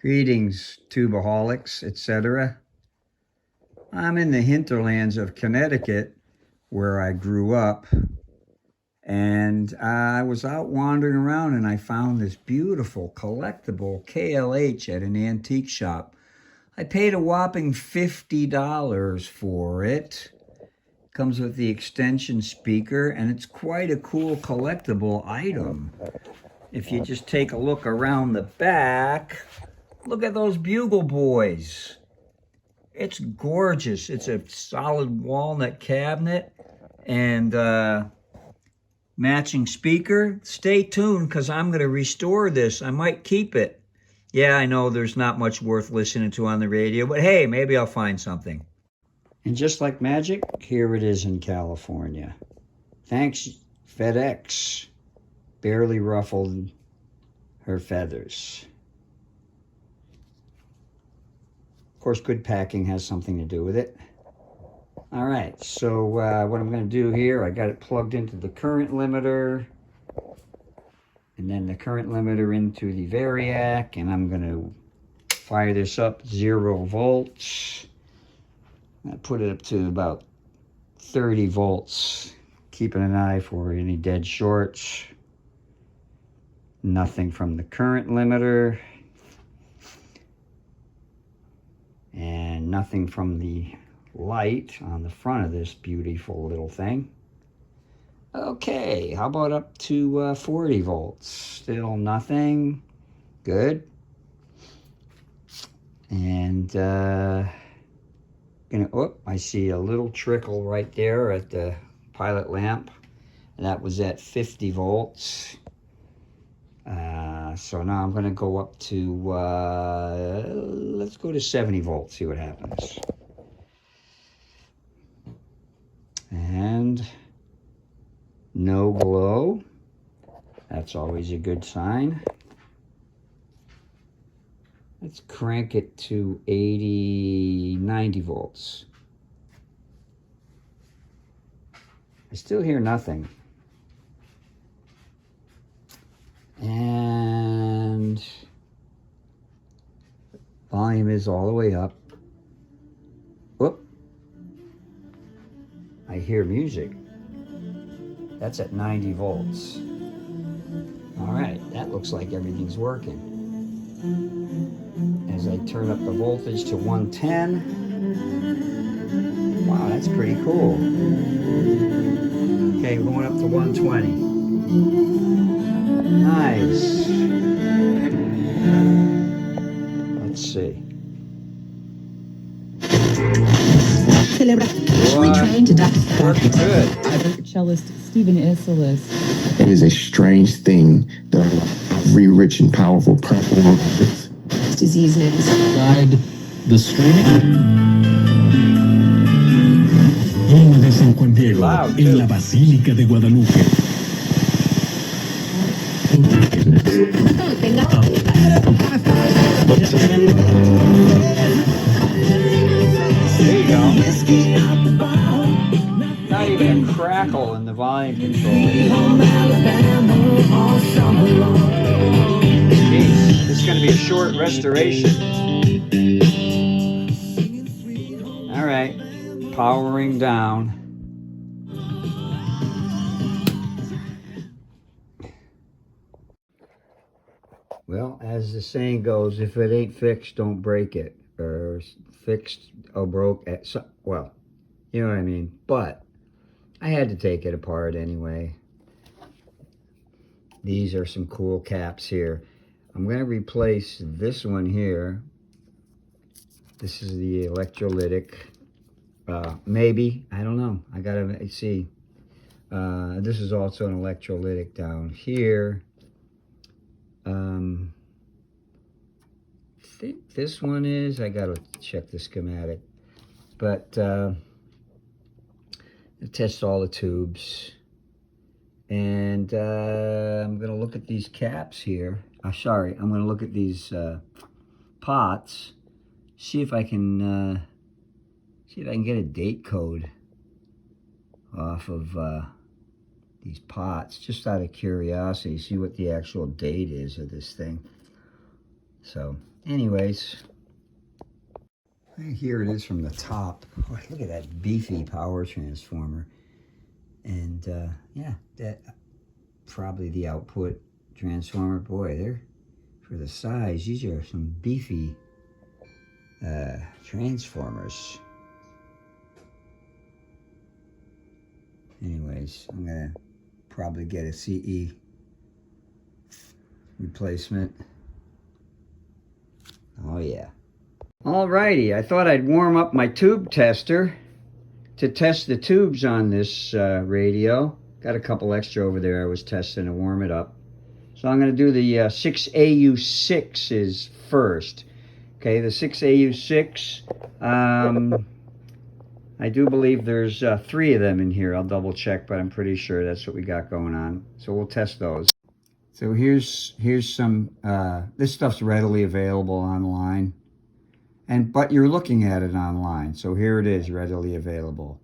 Greetings, tubaholics, etc. I'm in the hinterlands of Connecticut, where I grew up, and I was out wandering around and I found this beautiful collectible KLH at an antique shop. I paid a whopping $50 for it. Comes with the extension speaker, and it's quite a cool collectible item. If you just take a look around the back, look at those bugle boys. It's gorgeous. It's a solid walnut cabinet and matching speaker. Stay tuned because I'm going to restore this. I might keep it. Yeah, I know there's not much worth listening to on the radio, but hey, maybe I'll find something. And just like magic, here it is in California. Thanks, FedEx. Barely ruffled her feathers. Of course, good packing has something to do with it. All right, so what I'm going to do here, I got it plugged into the current limiter, and then the current limiter into the variac, and I'm going to fire this up 0 volts. I put it up to about 30 volts, keeping an eye for any dead shorts. Nothing from the current limiter. And nothing from the light on the front of this beautiful little thing. Okay, how about up to 40 volts? Still nothing. Good. And I see a little trickle right there at the pilot lamp. And that was at 50 volts. So now I'm going to go up to, let's go to 70 volts, see what happens. And no glow. That's always a good sign. Let's crank it to 80, 90 volts. I still hear nothing. And volume is all the way up. Whoop. I hear music. That's at 90 volts. All right, that looks like everything's working. As I turn up the voltage to 110. Wow, that's pretty cool. Okay, going up to 120. Nice. Let's see. Retrained to good. Cellist Stephen Isserlis. It is a strange thing that every rich and powerful person with Diseases. Guide the streaming. De San Juan Diego, en la Basílica de Guadalupe. There you go. Not even a crackle in the volume control. Jeez, this is going to be a short restoration. All right, powering down. Well, as the saying goes, if it ain't fixed, don't break it. Or fixed or broke at some, well, you know what I mean. But I had to take it apart anyway. These are some cool caps here. I'm going to replace this one here. This is the electrolytic. Maybe, I don't know. I gotta see. This is also an electrolytic down here. I think this one is. I gotta check the schematic. But test all the tubes. And I'm gonna look at these caps here. Sorry, I'm gonna look at these pots. See if I can get a date code off of these pots, just out of curiosity. See what the actual date is of this thing. So, anyways, here it is from the top. Oh, look at that beefy power transformer. And yeah, that probably the output transformer. Boy, they're, for the size, these are some beefy transformers. Anyways, I'm gonna probably get a CE replacement. Oh yeah. Alrighty, I thought I'd warm up my tube tester to test the tubes on this radio. Got a couple extra over there I was testing to warm it up. So I'm going to do the 6AU6s first. Okay, the 6AU6, I do believe there's 3 of them in here. I'll double check, but I'm pretty sure that's what we got going on. So we'll test those. So here's some, this stuff's readily available online. But you're looking at it online. So here it is, readily available.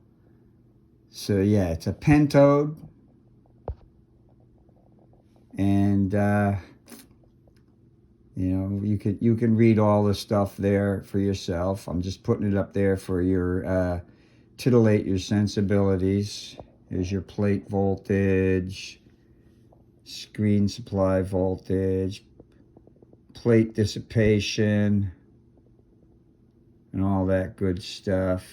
So yeah, it's a pentode. And you know, you can read all the stuff there for yourself. I'm just putting it up there for your titillate your sensibilities. Here's your plate voltage, screen supply voltage, plate dissipation, and all that good stuff.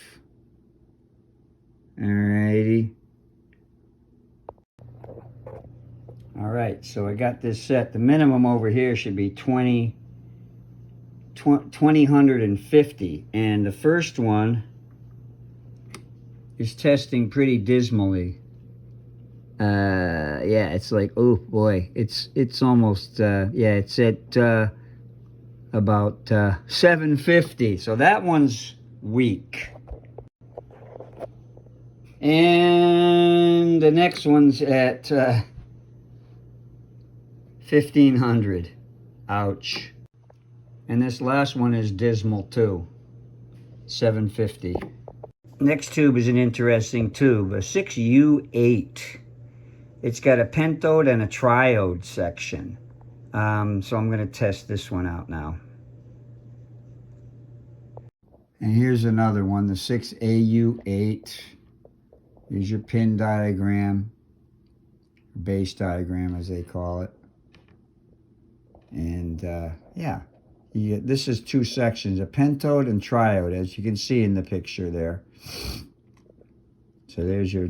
Alrighty. Alright, so I got this set. The minimum over here should be 2050. And the first one is testing pretty dismally. Yeah, it's like, oh boy, it's almost, yeah, it's at about 750. So that one's weak. And the next one's at 1500. Ouch. And this last one is dismal too. 750. Next tube is an interesting tube, a 6U8. It's got a pentode and a triode section. So I'm going to test this one out now. And here's another one, the 6AU8. Here's your pin diagram, base diagram as they call it. And yeah, this is 2 sections, a pentode and triode, as you can see in the picture there. So there's your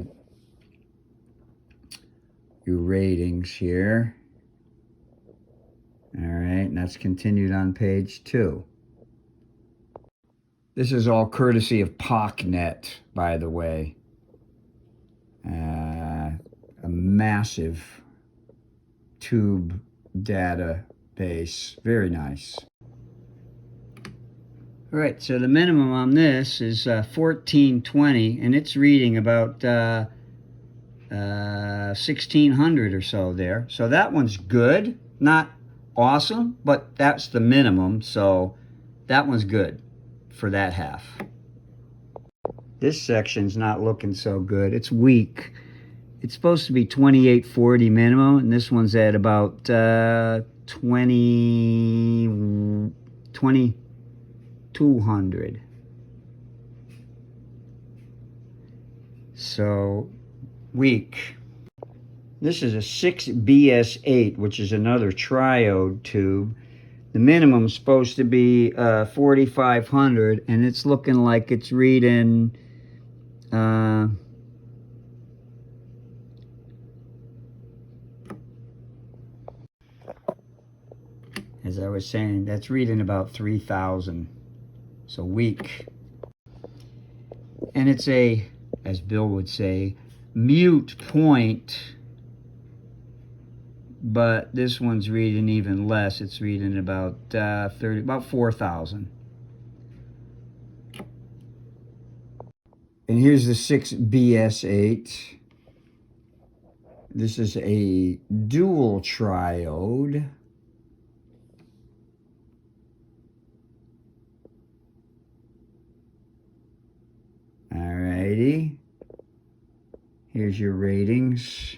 ratings here. All right, and that's continued on page 2. This is all courtesy of POCnet, by the way. A massive tube database. Very nice. All right, so the minimum on this is 1420, and it's reading about 1600 or so there. So that one's good. Not awesome, but that's the minimum, so that one's good for that half. This section's not looking so good. It's weak. It's supposed to be 2840 minimum, and this one's at about 2200. So weak. This is a 6BS8, which is another triode tube. The minimum's supposed to be 4500, and it's looking like it's reading as I was saying, that's reading about 3000. So weak. And it's a, as Bill would say, mute point. But this one's reading even less. It's reading about about 4,000. And here's the 6BS8. This is a dual triode. Alrighty. Here's your ratings.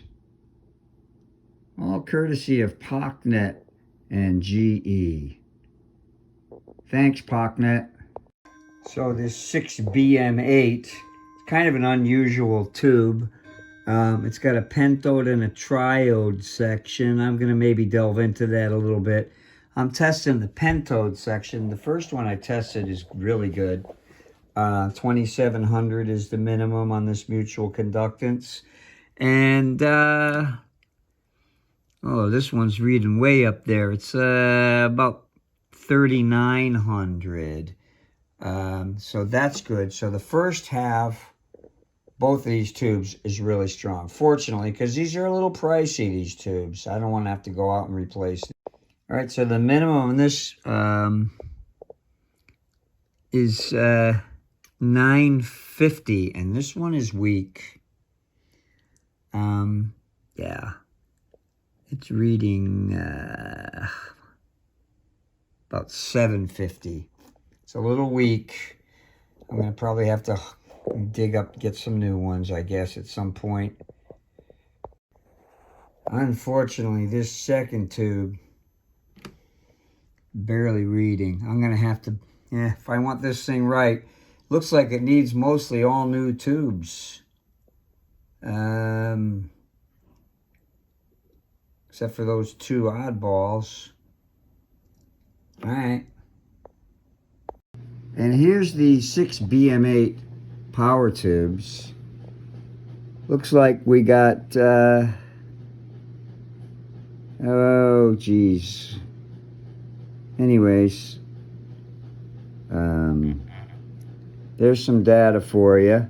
All courtesy of POCnet and GE. Thanks, POCnet. So this 6BM8, it's kind of an unusual tube. It's got a pentode and a triode section. I'm going to maybe delve into that a little bit. I'm testing the pentode section. The first one I tested is really good. 2700 is the minimum on this mutual conductance. And, oh, this one's reading way up there. It's about 3900. So that's good. So the first half, both of these tubes is really strong. Fortunately, because these are a little pricey, these tubes. I don't want to have to go out and replace them. All right, so the minimum on this is 950, and this one is weak. Yeah, it's reading about 750. It's a little weak. I'm going to probably have to dig up, get some new ones, I guess, at some point. Unfortunately, this second tube, barely reading. I'm going to have to, if I want this thing right, looks like it needs mostly all new tubes. Except for those two oddballs. All right. And here's the 6BM8 power tubes. Looks like we got, oh geez. Anyways, there's some data for you.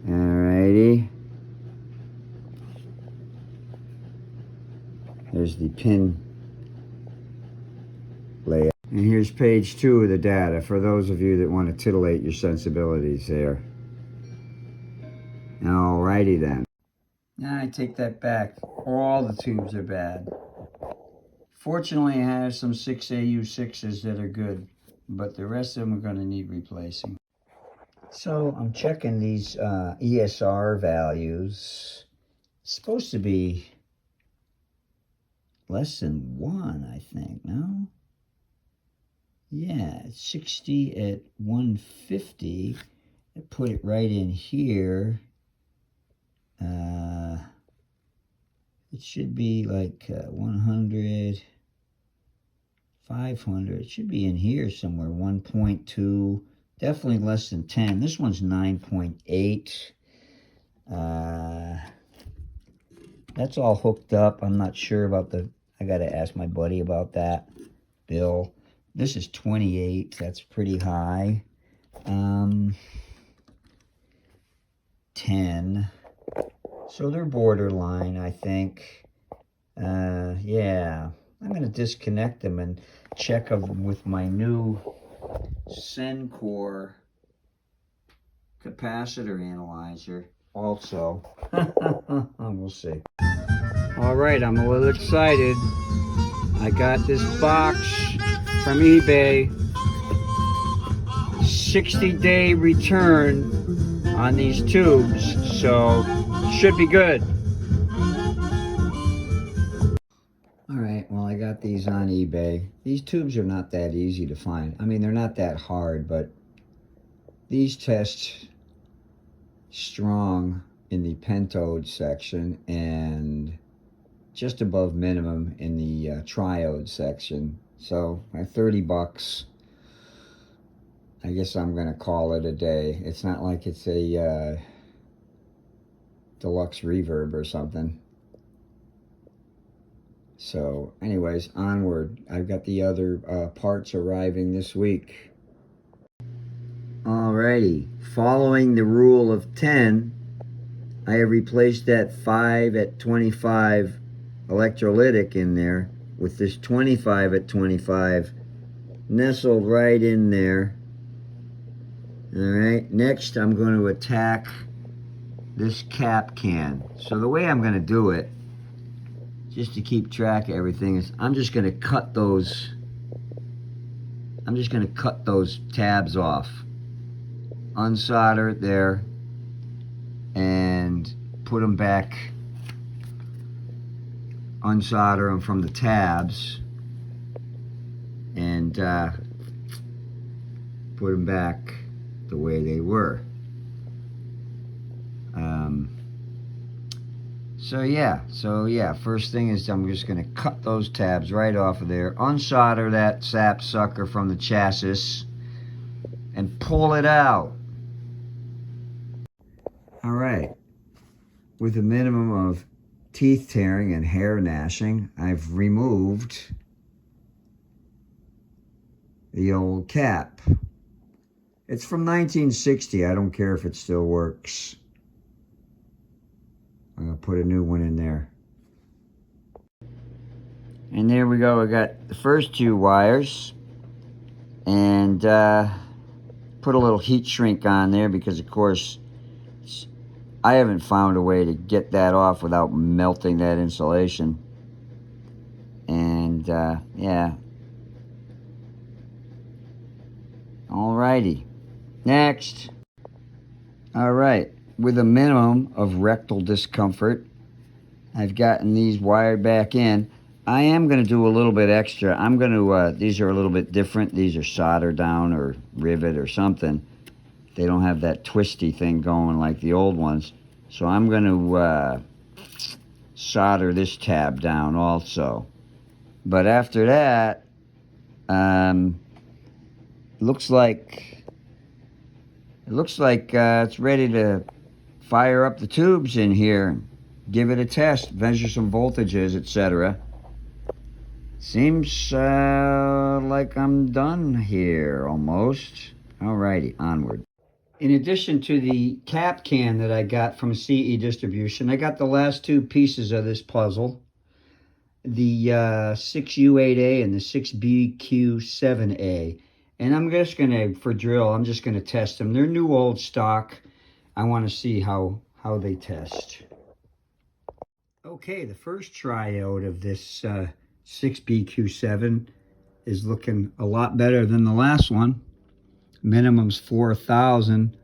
Alrighty. There's the pin layout. And here's page 2 of the data for those of you that want to titillate your sensibilities there. Alrighty then. Now I take that back. All the tubes are bad. Fortunately, I have some 6AU6s that are good, but the rest of them are going to need replacing. So I'm checking these ESR values. It's supposed to be less than 1, I think, no? Yeah, it's 60 at 150. I put it right in here. It should be like 100, 500. It should be in here somewhere. 1.2, definitely less than 10. This one's 9.8. That's all hooked up. I'm not sure about the, I got to ask my buddy about that, Bill. This is 28. That's pretty high. 10. So they're borderline, I think. Yeah. I'm going to disconnect them and check them with my new Sencor capacitor analyzer also. We'll see. All right, I'm a little excited. I got this box from eBay. 60-day return on these tubes, so should be good. All right, well, I got these on eBay. These tubes are not that easy to find. I mean, they're not that hard, but these test strong in the pentode section and just above minimum in the triode section. So at 30 bucks, I guess I'm gonna call it a day. It's not like it's a deluxe reverb or something. So anyways, onward. I've got the other parts arriving this week. Alrighty, following the rule of 10, I have replaced that 5 at 25 electrolytic in there with this 25 at 25 nestled right in there. Alright, next I'm going to attack this cap can. So the way I'm going to do it, just to keep track of everything, is I'm just going to cut those tabs off. Unsolder it there and put them back unsolder them from the tabs and put them back the way they were. So yeah, first thing is I'm just going to cut those tabs right off of there, unsolder that sap sucker from the chassis, and pull it out. Alright, with a minimum of teeth tearing and hair gnashing, I've removed the old cap. It's from 1960, I don't care if it still works. I'm going to put a new one in there. And there we go, I got the first two wires. And put a little heat shrink on there because, of course, I haven't found a way to get that off without melting that insulation. And, yeah. Alrighty. Next. Alright. With a minimum of rectal discomfort, I've gotten these wired back in. I am going to do a little bit extra. I'm going to, these are a little bit different. These are solder down or rivet or something. They don't have that twisty thing going like the old ones. So I'm going to solder this tab down also. But after that, looks like it's ready to fire up the tubes in here, give it a test, measure some voltages, etc. Seems like I'm done here almost. Alrighty, onward. In addition to the cap can that I got from CE Distribution, I got the last two pieces of this puzzle. The 6U8A and the 6BQ7A. And I'm just going to, for drill, I'm just going to test them. They're new old stock. I want to see how they test. Okay, the first triode of this 6BQ7 is looking a lot better than the last one. Minimum's 4,000.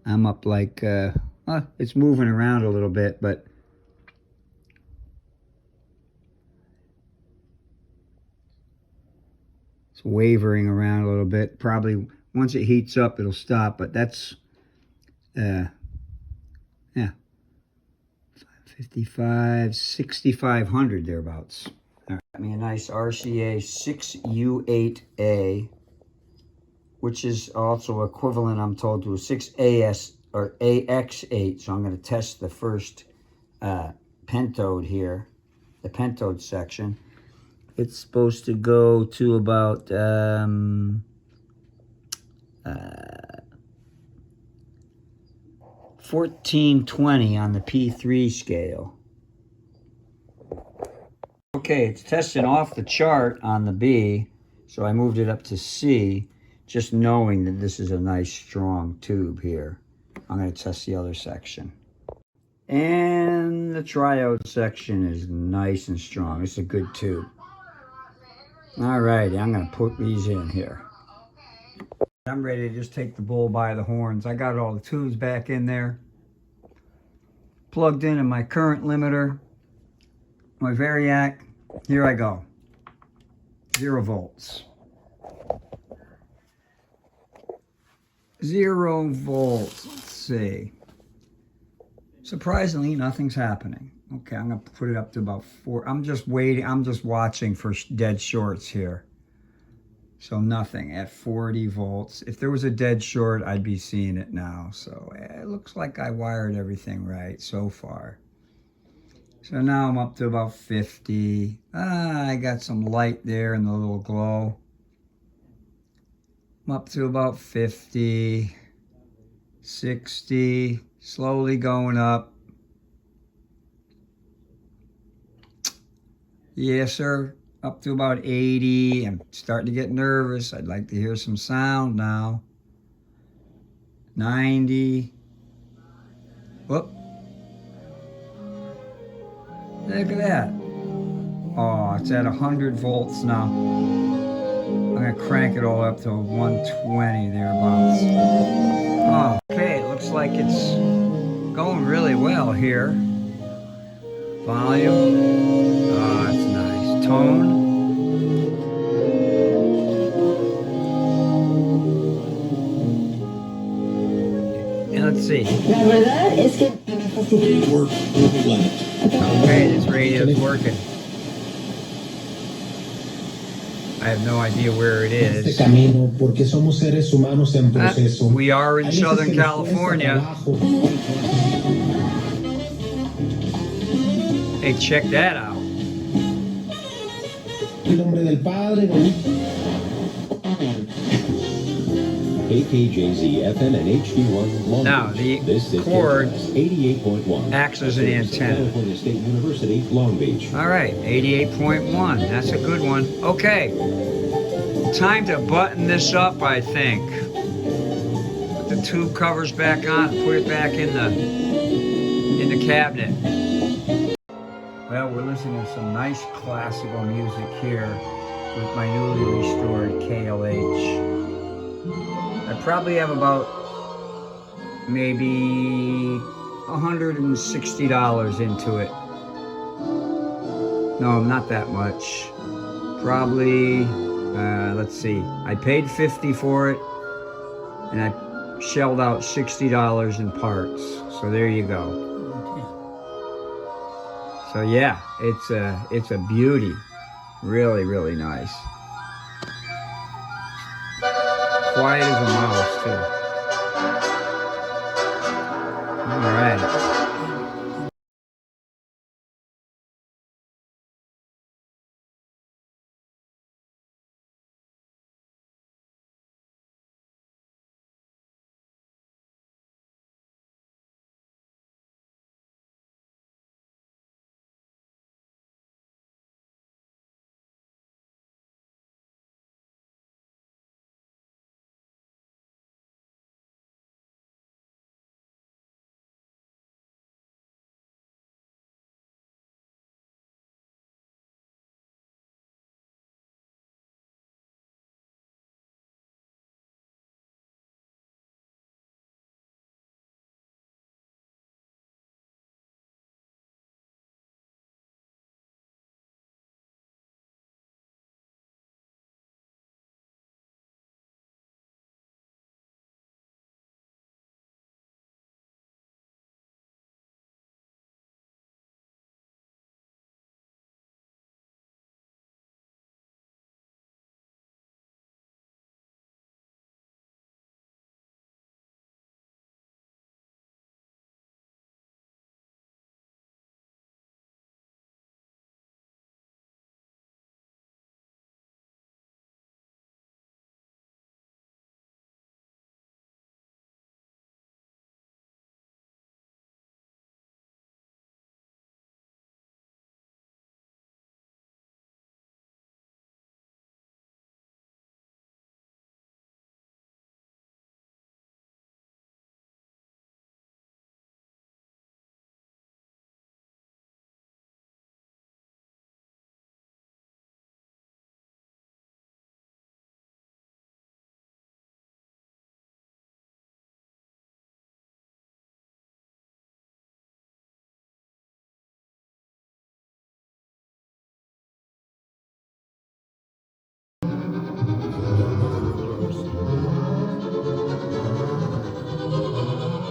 I'm up like, it's moving around a little bit, but it's wavering around a little bit. Probably once it heats up, it'll stop, but that's, yeah, 55, 6,500 thereabouts. All right, got me a nice RCA 6U8A, which is also equivalent, I'm told, to a 6AS or AX8. So I'm going to test the first pentode here, the pentode section. It's supposed to go to about 1420 on the P3 scale. Okay, it's testing off the chart on the B, so I moved it up to C, just knowing that this is a nice strong tube here. I'm going to test the other section. And the triode section is nice and strong. It's a good tube. Alrighty, I'm going to put these in here. I'm ready to just take the bull by the horns. I got all the tubes back in there. Plugged in my current limiter. My Variac. Here I go. 0 volts. 0 volts. Let's see. Surprisingly, nothing's happening. Okay, I'm going to put it up to about 4. I'm just waiting. I'm just watching for dead shorts here. So nothing at 40 volts. If there was a dead short, I'd be seeing it now. So it looks like I wired everything right so far. So now I'm up to about 50. I got some light there and the little glow. I'm up to about 50, 60, slowly going up. Yes, sir. Up to about 80. I'm starting to get nervous. I'd like to hear some sound now. 90. Whoop. Look at that. Oh, it's at 100 volts now. I'm going to crank it all up to 120 thereabouts. Oh, okay, it looks like it's going really well here. Volume. Oh, that's nice. Tone. And let's see. La verdad es que Okay, this radio's working. I have no idea where it is. We are in Southern California. Hey, check that out. KKJZ FM and HD1 Long Now, Beach. the cord 88.1 acts as an antenna. California State University, Long Beach. All right, 88.1. That's a good one. Okay, time to button this up, I think. Put the tube covers back on, put it back in the cabinet. Well, we're listening to some nice classical music here with my newly restored KLH. I probably have about maybe $160 into it. No, not that much. Probably, let's see. I paid $50 for it, and I shelled out $60 in parts. So there you go. So yeah, it's a beauty. Really, really nice. Quiet as a mouse, too. All right.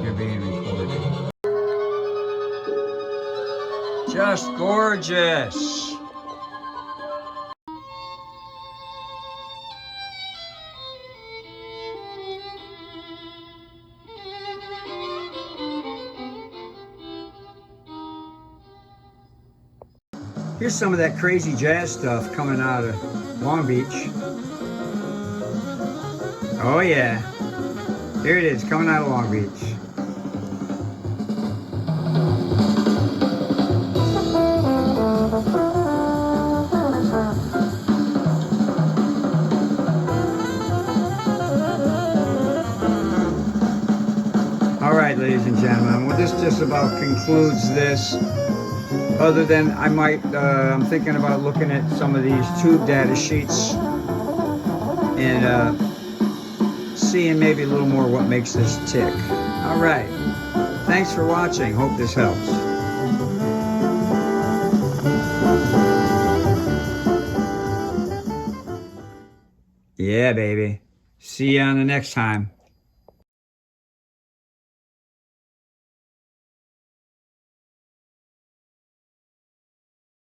You're being recorded. Just gorgeous. Here's some of that crazy jazz stuff coming out of Long Beach. Oh yeah. Here it is, coming out of Long Beach. All right, ladies and gentlemen, well, this just about concludes this. Other than I might, I'm thinking about looking at some of these tube data sheets and seeing maybe a little more what makes this tick. All right. Thanks for watching. Hope this helps. Yeah, baby. See you on the next time.